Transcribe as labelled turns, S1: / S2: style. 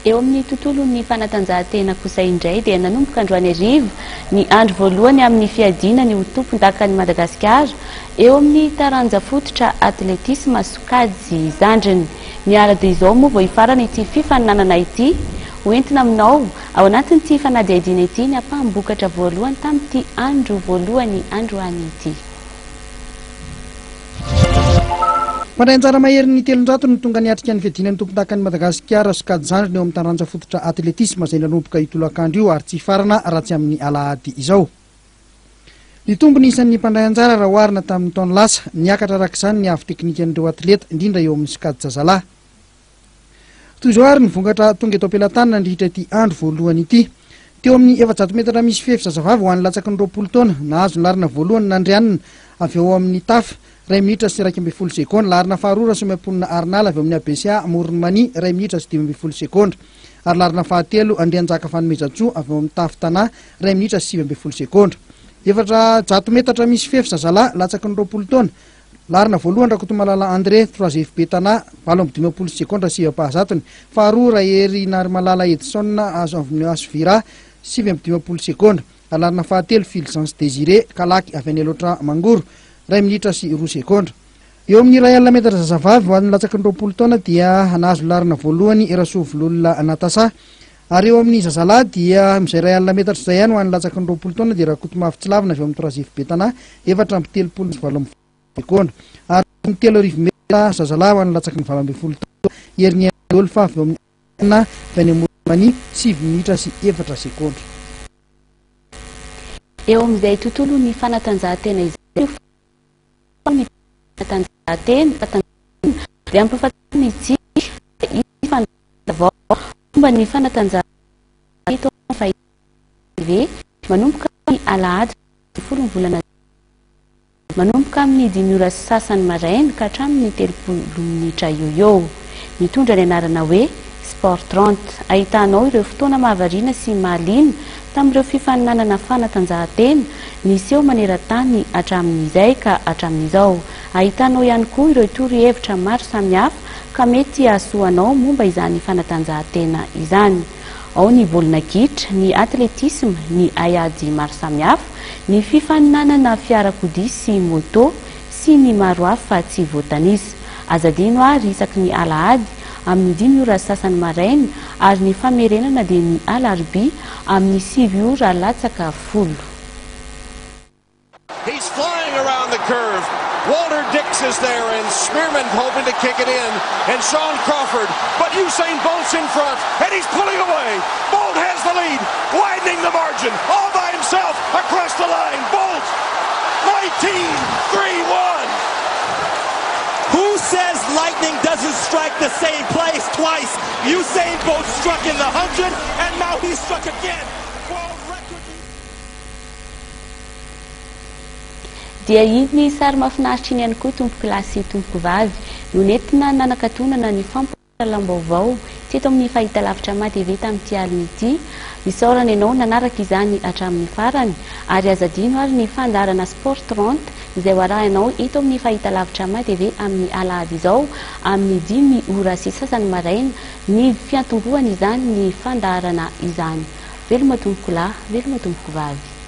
S1: Eo amin'ny tontolon'ny fanatanjahantena kosa indray dia nanomboka androany hariva ny andro voalohany amin'ny fiadinany ho tompon-dakan'i Madagasikara eo amin'ny taranja fototra atletisma sokajy zandriny. Ny Alahady izao moa vao hifarana ity fifaninanana ity hoentina aminao ao anatin'ity fanadihadiana ity ny ampahambokatra voalohany tamin'ity andro voalohany androany ity.
S2: Mandrainjara maherin'ny telonjato ny tonga niatrika ny fiadinan'ny tompon-dakan'i Madagasikara sokajy zandriny eo amin'ny taranja fototra atletisma izay nanomboka itolakandro io ary tsy farana raha tsy amin'ny Alahady izao. Ny tombony isan'ny mpandray anjara raha oharina tamin'ny taona lasa niakatra arak'izany ny avy teknikan'ireo atleta indrindra eo amin'ny sokajy zazalahy. Toy izao ary ny vongatra tonga eto am-pelantanana nandritra ity andro voalohany ity. Teo amin'ny 700 metatra misy fefy zazavavy ho an'ny latsaky ny 20 taona nahazo ny larina voalohany nandrianina avy eo amin'ny taf 2 minitra sy 12 sekondra, larina faharoa somamponina Arnala avy amin'ny ABCA Morony Mani 2 minitra sy 12 sekondra, ary larina fahatelo Andrianjaka Fanomezatsoa avy amin'ny taf Tana 2 minitra sy 12 sekondra. 700 metatra misy fefy zazalahy latsaky ny 20 taona larina voalohany Rakotomalala André 3FB Tana 12 sekondra sy apahazatony, faharoa Rahery Narimalala Edson azo amin'ny Asovira 7 sekondra, ary larina fahatelo Fulgence Désiré Kalaky avy any Elotra Mangoro 2 minitra sy 2 sekondra. Eo amin'ny 100 metatra zazavavy ho an'ny latsaky ny 20 taona dia nahazo larina voalohany Erasovololona Natasa, ary eo amin'ny zazalahy dia amin'izay 100 metatra izay ihany ho an'ny latsaky ny 20 taona dia Rakotomavitsylavina avy amin'ny 3FB Tana 4 sekondra, ary ny 3 metatra zazalahy ho an'ny latsaky ny 20 taona Hernia Olfa avy amin'ny Ana avy any Mani 7 minitra sy 4 sekondra.
S1: Eo amin'izay tontolon'ny fanatanjahantena izay fanatanjahantena dia ampahafantarina ity momba ny fanatanjahantena manomboka amin'ny Alahady 10 volana manomboka amin'ny 5 ora sasany maraina ka hatramin'ny 30 minitra eo. Mitondra ny anarana hoe Sport 30. Hitanao ireo fotoana mahavariana sy mahaliana tamin'ireo fifaninanana fanatanjahantena niseho maneran-tany hatramin'izay ka hatramin'izao. Hitanao ihany koa ireo torohevitra maro samihafa ka mety ahasoanao momba izany fanatanjahantena izany. Ao ny baolina kitra, ny atletisme, ny haiady maro samihafa, ny fifaninanana fiarakodia sy moto sy ny maro hafa tsy voatanisa. Azadino ary isaky ny Alahady amin'ny 5 ora sasany maraina ary ny famerenana dia ny alarobia amin'ny 7 ora latsaka 10.
S3: He's flying around the curve. Walter Dix is there and Spearman hoping to kick it in, and Sean Crawford, but Usain Bolt's in front and he's pulling away. Bolt has the lead, widening the margin all by himself across the line. Bolt 19-3-1.
S4: Who says lightning doesn't strike the same place twice? Usain Bolt struck in the 100 and now he struck again. World record.
S1: Dia ny sary mahafinaritra iny ihany koa tompoko lahy sy tompoko vavy no nentina nanakatonana ny fampahalalam vaovao teto amin'ny fahitalavitra TV tamin'ity alina ity. Isaorana ianao nanaraka izany hatramin'ny farany ary azadino ary ny fandaharana Sport 30 izay hoarahinao ito amin'ny fahitalavitra TV amin'ny Alahady izao amin'ny 5 ora sy sasany maraina ny fiantombohana izany ny fandaharana izany. Veloma tompoko lahy, veloma tompoko vavy.